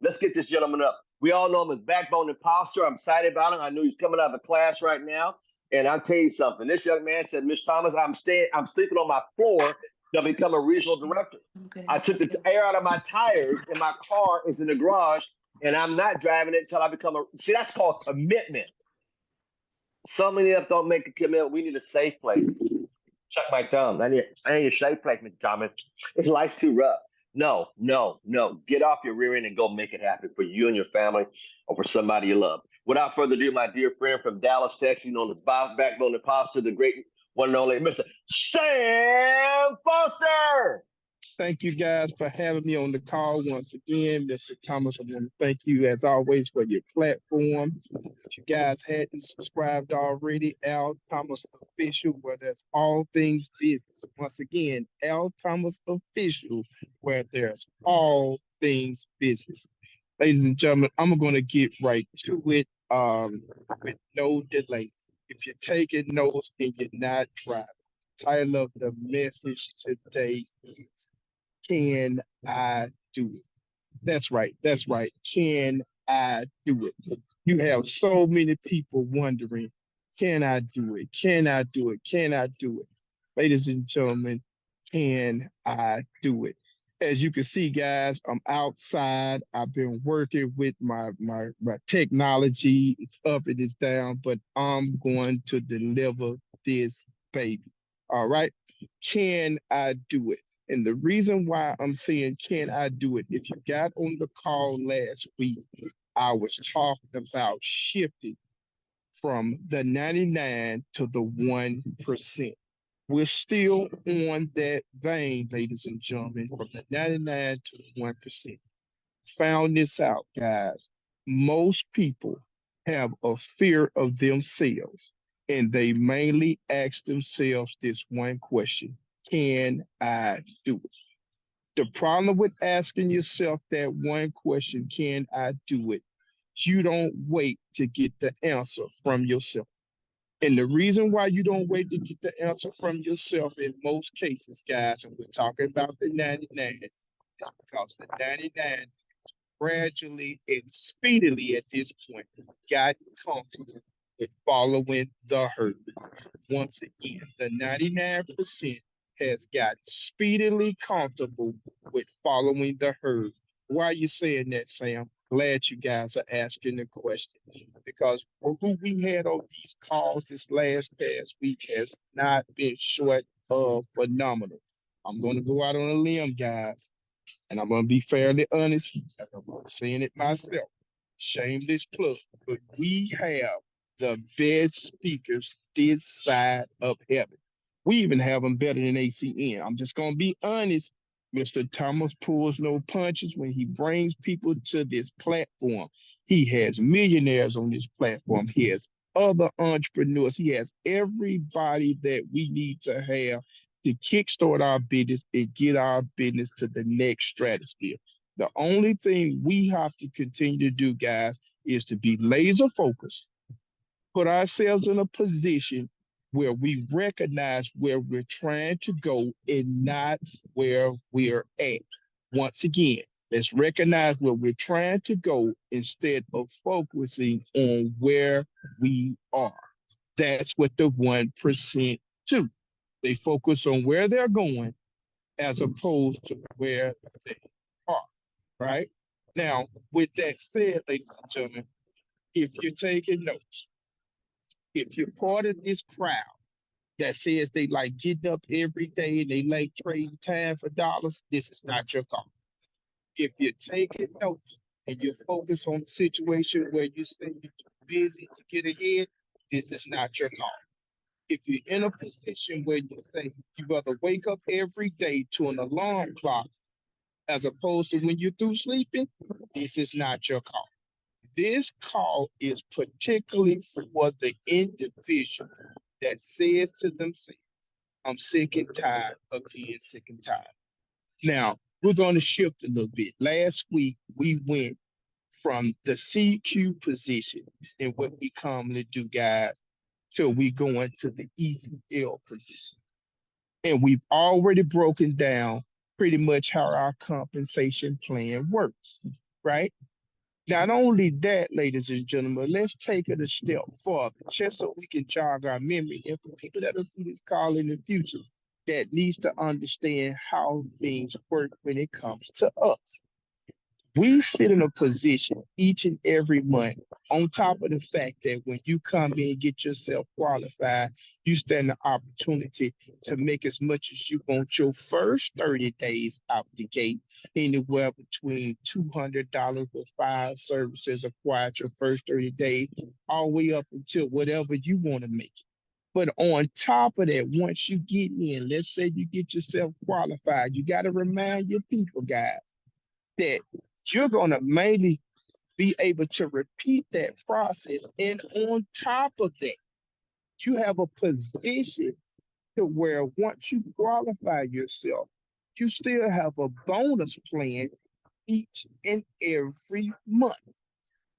Let's get this gentleman up. We all know him as Backbone Imposter. I'm excited about him. I know he's coming out of a class right now. And I'll tell you something. This young man said, Miss Thomas, I'm sleeping on my floor to become a regional director. I took the air out of my tires and my car is in the garage and I'm not driving it until I become a see that's called commitment. So many of us don't make a commitment. We need a safe place. Check my thumb. I need a safe place, Mr. Thomas. It's life's too rough. No, no, no. Get off your rear end and go make it happen for you and your family or for somebody you love. Without further ado, my dear friend from Dallas, Texas, known as Bob's Backbone Imposter, the great one and only Mr. Sam Foster. Thank you guys for having me on the call once again. Mr. Thomas, I want to thank you as always for your platform. If you guys hadn't subscribed already, Al Thomas Official, where there's all things business. Once again, Al Thomas Official, where there's all things business. Ladies and gentlemen, I'm going to get right to it with no delay. If you're taking notes and you're not driving, title of the message today is can I do it? That's right. That's right. Can I do it? You have so many people wondering, can I do it? Can I do it? Can I do it? Ladies and gentlemen, can I do it? As you can see, guys, I'm outside. I've been working with my technology. It's up, it is down, but I'm going to deliver this baby. All right. Can I do it? And the reason why I'm saying, can I do it? If you got on the call last week, I was talking about shifting from the 99 to the 1%. We're still on that vein, ladies and gentlemen, from the 99 to the 1%. Found this out, guys. Most people have a fear of themselves, and they mainly ask themselves this one question: can I do it? The problem with asking yourself that one question, can I do it? You don't wait to get the answer from yourself. And the reason why you don't wait to get the answer from yourself in most cases, guys, and we're talking about the 99, is because the 99 gradually and speedily at this point got comfortable with following the herd. Once again, the 99% has got speedily comfortable with following the herd. Why are you saying that, Sam? Glad you guys are asking the question, because who we had on these calls this last past week has not been short of phenomenal. I'm going to go out on a limb, guys, and I'm going to be fairly honest. I'm saying it myself. Shameless plug, but we have the best speakers this side of heaven. We even have them better than ACN. I'm just going to be honest. Mr. Thomas pulls no punches when he brings people to this platform. He has millionaires on this platform. He has other entrepreneurs. He has everybody that we need to have to kickstart our business and get our business to the next stratosphere. The only thing we have to continue to do, guys, is to be laser focused, put ourselves in a position where we recognize where we're trying to go and not where we're at. Once again, let's recognize where we're trying to go instead of focusing on where we are. That's what the 1% do. They focus on where they're going as opposed to where they are, right? Now, with that said, ladies and gentlemen, if you're taking notes, if you're part of this crowd that says they like getting up every day and they like trading time for dollars, this is not your call. If you're taking notes and you're focused on the situation where you say you're too busy to get ahead, this is not your call. If you're in a position where you say you rather wake up every day to an alarm clock as opposed to when you're through sleeping, this is not your call. This call is particularly for the individual that says to themselves, I'm sick and tired of being sick and tired. Now, we're going to shift a little bit. Last week, we went from the CQ position and what we commonly do, guys, till we go into the ETL position. And we've already broken down pretty much how our compensation plan works, right? Not only that, ladies and gentlemen, let's take it a step further, just so we can jog our memory. And for people that will see this call in the future, that needs to understand how things work when it comes to us. We sit in a position each and every month, on top of the fact that when you come in and get yourself qualified, you stand the opportunity to make as much as you want your first 30 days out the gate, anywhere between $200 with 5 services acquired your first 30 days, all the way up until whatever you want to make it. But on top of that, once you get in, let's say you get yourself qualified, you got to remind your people, guys, that you're going to mainly be able to repeat that process. And on top of that, you have a position to where once you qualify yourself, you still have a bonus plan each and every month.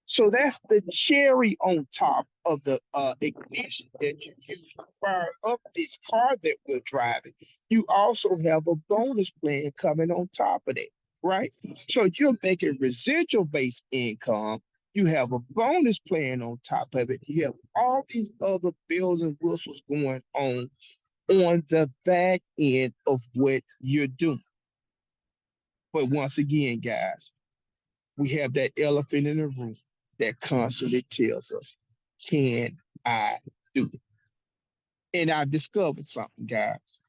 So that's the cherry on top of the ignition that you use to fire up this car that we're driving. You also have a bonus plan coming on top of that, right? So you're making residual based income. You have a bonus plan on top of it. You have all these other bells and whistles going on the back end of what you're doing. But once again, guys, we have that elephant in the room that constantly tells us, can I do it? And I discovered something, guys.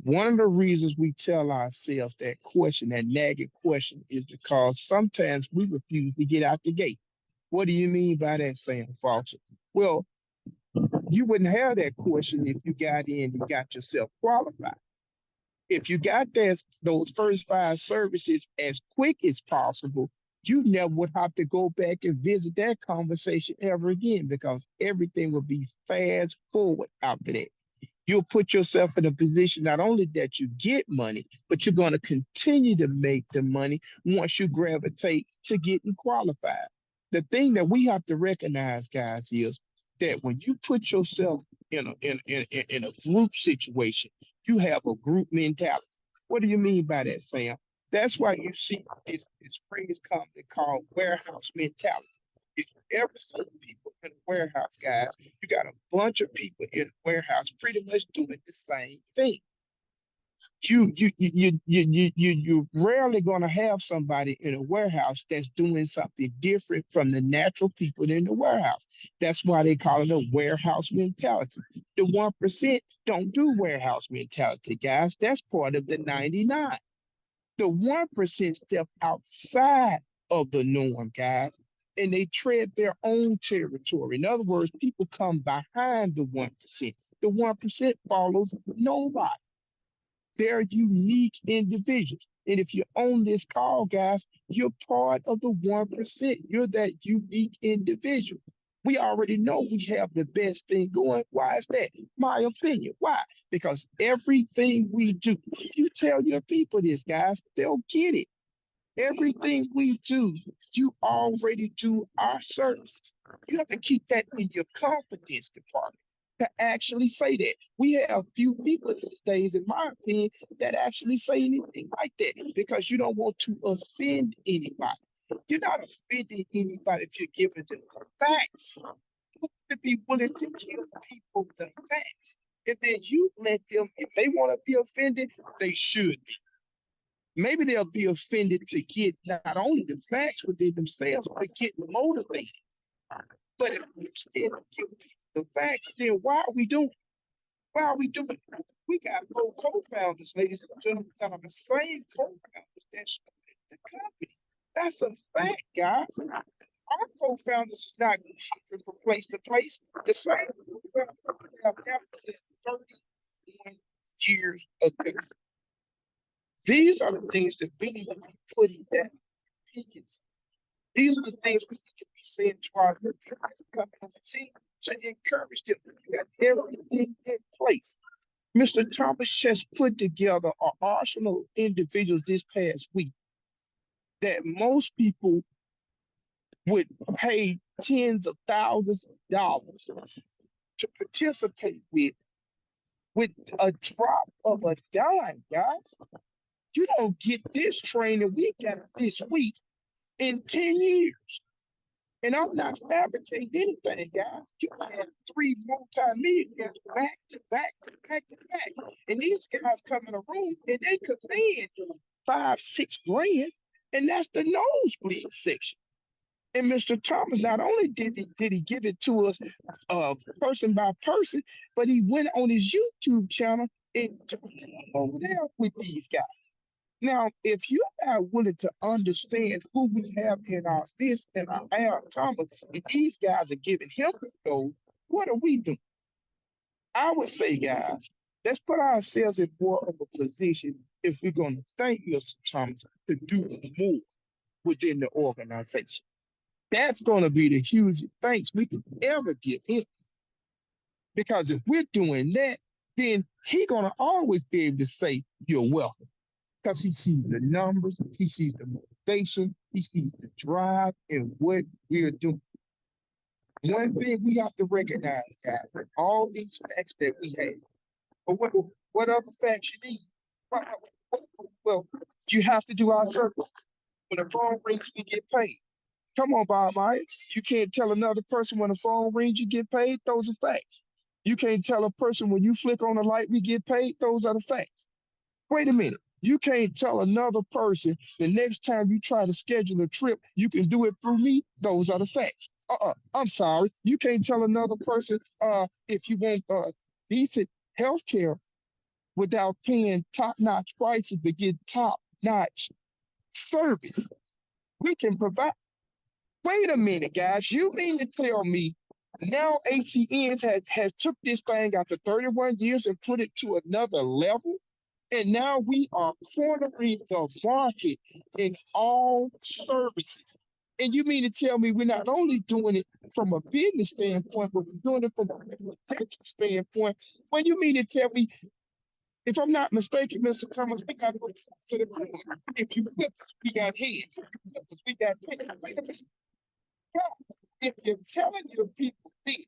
One of the reasons we tell ourselves that question, that nagging question, is because sometimes we refuse to get out the gate. What do you mean by that, Sam Foster? Well, you wouldn't have that question if you got in and got yourself qualified. If you got those first 5 services as quick as possible, you never would have to go back and visit that conversation ever again because everything will be fast forward after that. You'll put yourself in a position not only that you get money, but you're going to continue to make the money once you gravitate to getting qualified. The thing that we have to recognize, guys, is that when you put yourself in a group situation, you have a group mentality. What do you mean by that, Sam? That's why you see this phrase commonly called warehouse mentality. If you ever see people in a warehouse, guys, you got a bunch of people in a warehouse pretty much doing the same thing. You're rarely going to have somebody in a warehouse that's doing something different from the natural people in the warehouse. That's why they call it a warehouse mentality. The 1% don't do warehouse mentality, guys. That's part of the 99. The 1% step outside of the norm, guys, and they tread their own territory. In other words, people come behind the 1%. The 1% follows nobody. They're unique individuals. And if you're on this call, guys, you're part of the 1%. You're that unique individual. We already know we have the best thing going. Why is that? My opinion. Why? Because everything we do, if you tell your people this, guys, they'll get it. Everything we do, you already do our services. You have to keep that in your confidence department to actually say that. We have few people these days, in my opinion, that actually say anything like that because you don't want to offend anybody. You're not offending anybody if you're giving them the facts. You have to be willing to give people the facts. And then you let them, if they want to be offended, they should be. Maybe they'll be offended to get not only the facts within themselves, but get motivated. But if we still give people the facts, then why are we doing it? Why are we doing it? We got 4 co-founders, ladies and gentlemen, that are the same co-founders that started the company. That's a fact, guys. Our co-founders is not hopping from place to place. The same co-founders have after 31 years ago. These are the things that we need to be putting down. These are the things we need to be saying to our new people that's coming on the team to encourage them. You got everything in place. Mr. Thomas just put together an arsenal of individuals this past week that most people would pay tens of thousands of dollars to participate with a drop of a dime, guys. You don't get this training we got this week in 10 years. And I'm not fabricating anything, guys. You have three multi-millionaires back to back to back to back. And these guys come in a room and they command 5-6 grand, and that's the nosebleed section. And Mr. Thomas, not only did he give it to us person by person, but he went on his YouTube channel and took it over there with these guys. Now, if you're not willing to understand who we have in our midst and our Aaron Thomas, and these guys are giving him the gold, what are we doing? I would say, guys, let's put ourselves in more of a position if we're going to thank Mr. Thomas to do more within the organization. That's going to be the hugest thanks we could ever give him. Because if we're doing that, then he's going to always be able to say, you're welcome. Because he sees the numbers, he sees the motivation, he sees the drive and what we're doing. One thing we have to recognize, guys, all these facts that we have, but what other facts you need? Well, you have to do our services. When the phone rings, we get paid. Come on, Bob Myers. You can't tell another person when the phone rings, you get paid. Those are facts. You can't tell a person when you flick on the light, we get paid. Those are the facts. Wait a minute. You can't tell another person the next time you try to schedule a trip, you can do it through me. Those are the facts. I'm sorry. You can't tell another person if you want decent health care without paying top-notch prices to get top-notch service. We can provide. Wait a minute, guys. You mean to tell me now ACNs has took this thing after 31 years and put it to another level? And now we are cornering the market in all services. And you mean to tell me we're not only doing it from a business standpoint, but we're doing it from a potential standpoint? Well, you mean to tell me, if I'm not mistaken, Mr. Thomas, we got to go to the corner. If you flip us, we got heads. If you flip us, we got tails. Wait a minute. God, if you're telling your people this,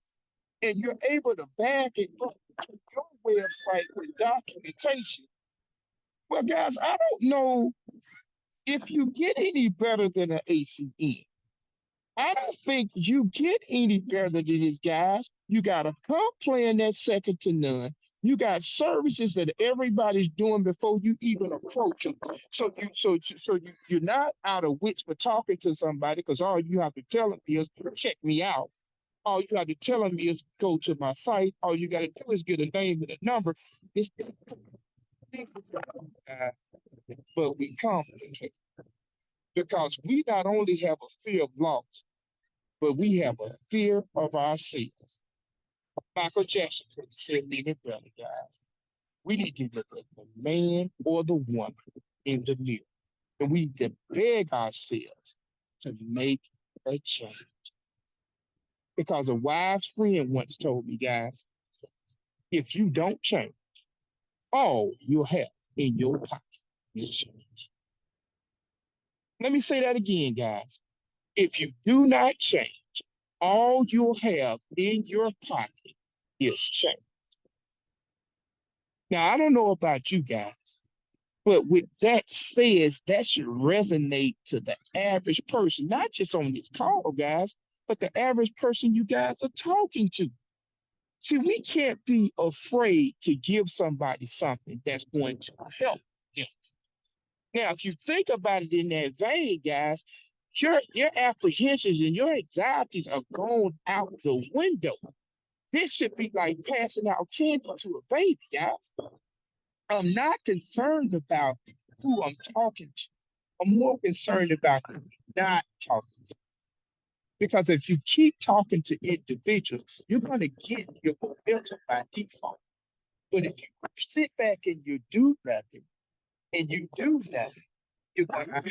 and you're able to back it up to your website with documentation, well, guys, I don't know if you get any better than an ACN. I don't think you get any better than this, guys. You got a comp plan that's second to none. You services that everybody's doing before you even approach them. You're not out of wits for talking to somebody, because all you have to tell them is check me out. All you have to tell them is go to my site. All you got to do is get a name and a number. But we complicate, because we not only have a fear of loss, but we have a fear of ourselves. Michael Jackson could have said it better, guys. We need to look at the man or the woman in the mirror, and we need to beg ourselves to make a change. Because a wise friend once told me, guys, if you don't change, all you'll have in your pocket is change. Let me say that again, guys. If you do not change, all you'll have in your pocket is change. Now, I don't know about you guys, but with that says, that should resonate to the average person, not just on this call, guys, but the average person you guys are talking to. See, we can't be afraid to give somebody something that's going to help them. Now, if you think about it in that vein, guys, your apprehensions and your anxieties are going out the window. This should be like passing out candy to a baby, guys. I'm not concerned about who I'm talking to. I'm more concerned about who I'm not talking to. Because if you keep talking to individuals, you're going to get your momentum by default. But if you sit back and you do nothing, you're going to have.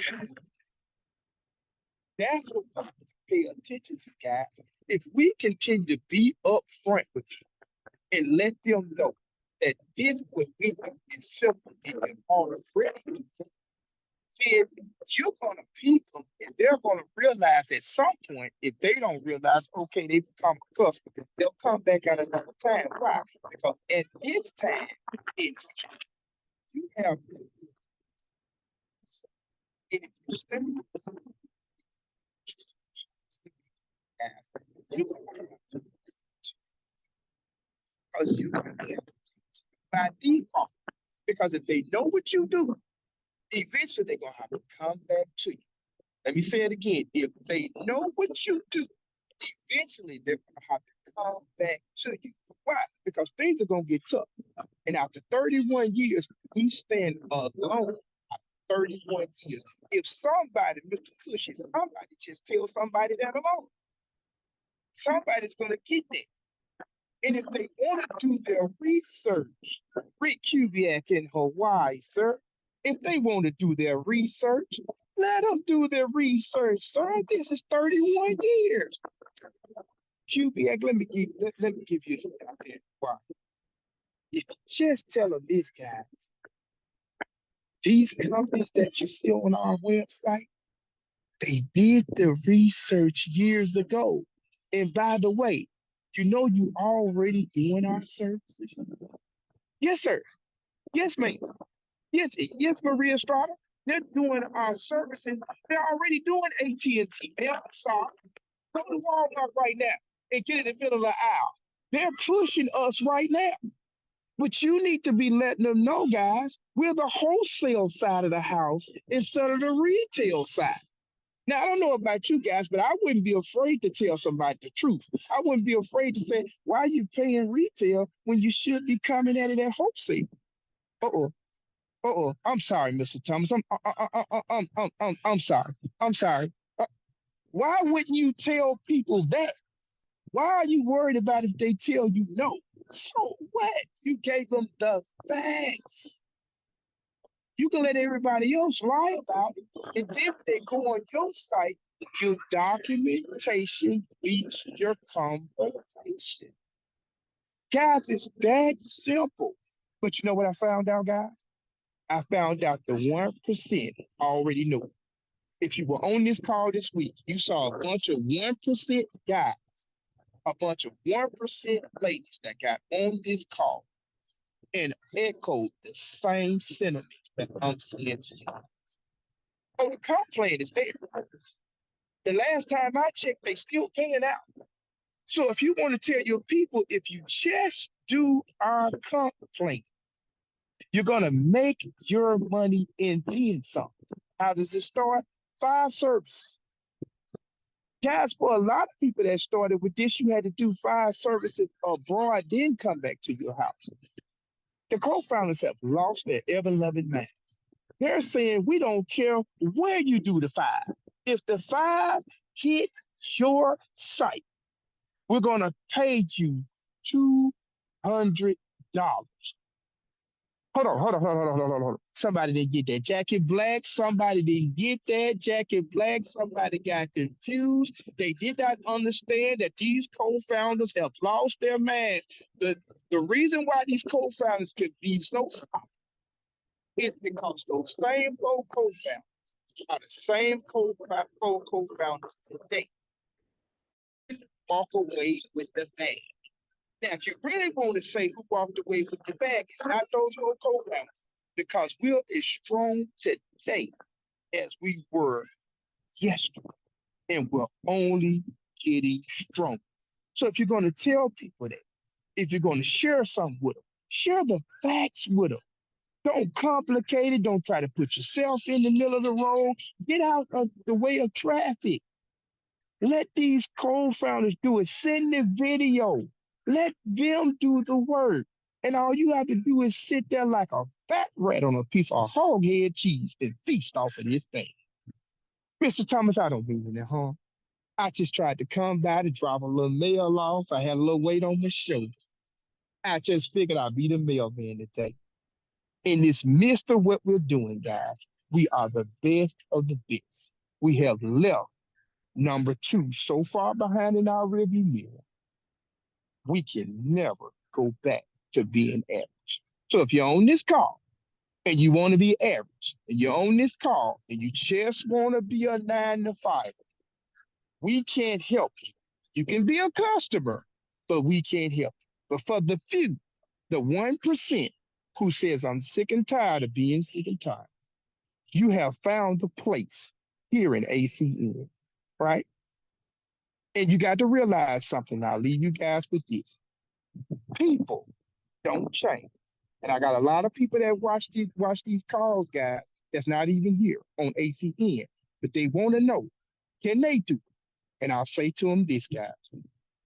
That's what we have to pay attention to, guys. If we continue to be upfront with you and let them know that this what we do is simple and you're already do, then you're gonna peep them and they're gonna realize at some point, if they don't realize, okay, they become a customer, they'll come back at another time. Why? Because at this time, you have, and if you stay guys, you're gonna have to, because you're gonna have to by default. Because if they know what you do, eventually they're gonna have to come back to you. Let me say it again. If they know what you do, eventually they're gonna have to come back to you. Why? Because things are gonna get tough. And after 31 years, we stand alone. After 31 years. If somebody, Mr. Cushion, somebody just tell somebody that alone, somebody's gonna get that. And if they want to do their research, Rick Kubiak in Hawaii, sir, if they want to do their research, let them do their research, sir. This is 31 years. Kubiak, let me give you a hint out there. Why? If you just tell them this, guys, these companies that you see on our website, they did the research years ago. And by the way, you already doing our services. Yes, sir. Yes, ma'am. Yes, Maria Estrada. They're doing our services. They're already doing AT&T. I'm sorry. Go to Walmart right now and get in the middle of the aisle. They're pushing us right now. But you need to be letting them know, guys, we're the wholesale side of the house instead of the retail side. Now, I don't know about you guys, but I wouldn't be afraid to tell somebody the truth. I wouldn't be afraid to say, why are you paying retail when you should be coming at it at wholesale? Uh-oh. Uh-oh. I'm sorry, Mr. Thomas. I'm sorry. I'm sorry. Why wouldn't you tell people that? Why are you worried about if they tell you no? So what? You gave them the facts. You can let everybody else lie about it. And then when they go on your site, your documentation beats your conversation. Guys, it's that simple. But you know what I found out, guys? I found out the 1% already knew. If you were on this call this week, you saw a bunch of 1% guys, a bunch of 1% ladies that got on this call and echoed the same sentiments that I'm saying to you. Oh, the comp plan is there. The last time I checked, they still paying out. So if you want to tell your people, if you just do our comp plan, you're going to make your money and then some. How does it start? 5 services. Guys, for a lot of people that started with this, you had to do 5 services abroad, then come back to your house. The co-founders have lost their ever-loving minds. They're saying, we don't care where you do the 5. If the 5 hit your site, we're going to pay you $200. Hold on. Somebody didn't get that. Jacket Black, somebody didn't get that. Jacket Black, somebody got confused. They did not understand that these co-founders have lost their minds. The reason why these co-founders could be so soft is because those same co-founders are the same co-founders today. Walk away with the bag. Now, if you really want to say who walked away with the bag, it's not those co-founders, because we're as strong today as we were yesterday, and we're only getting stronger. So if you're going to tell people that, if you're going to share something with them, share the facts with them. Don't complicate it. Don't try to put yourself in the middle of the road. Get out of the way of traffic. Let these co-founders do it. Send the video. Let them do the work. And all you have to do is sit there like a fat rat on a piece of hog head cheese and feast off of this thing. Mr. Thomas, I don't mean any harm. I just tried to come by to drop a little mail off. I had a little weight on my shoulders. I just figured I'd be the mailman today. In this midst of what we're doing, guys, we are the best of the best. We have left number 2 so far behind in our rearview mirror. We can never go back to being average. So if you're on this call and you want to be average, and you're on this call and you just want to be a 9 to 5, we can't help you. You can be a customer, but we can't help you. But for the few, the 1% who says, I'm sick and tired of being sick and tired, you have found the place here in ACN, right? And you got to realize something. I'll leave you guys with this. People don't change. And I got a lot of people that watch these calls, guys, that's not even here on ACN, but they want to know, can they do it? And I'll say to them this, guys,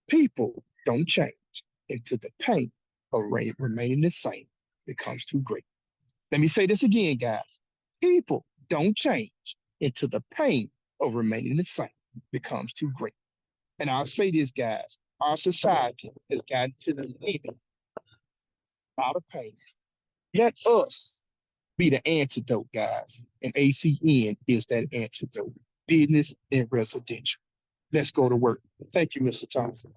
people don't change until the pain of remaining the same becomes too great. Let me say this again, guys. People don't change until the pain of remaining the same becomes too great. And I'll say this, guys, our society has gotten to the limit out of pain. Let us be the antidote, guys. And ACN is that antidote. Business and residential. Let's go to work. Thank you, Mr. Thompson.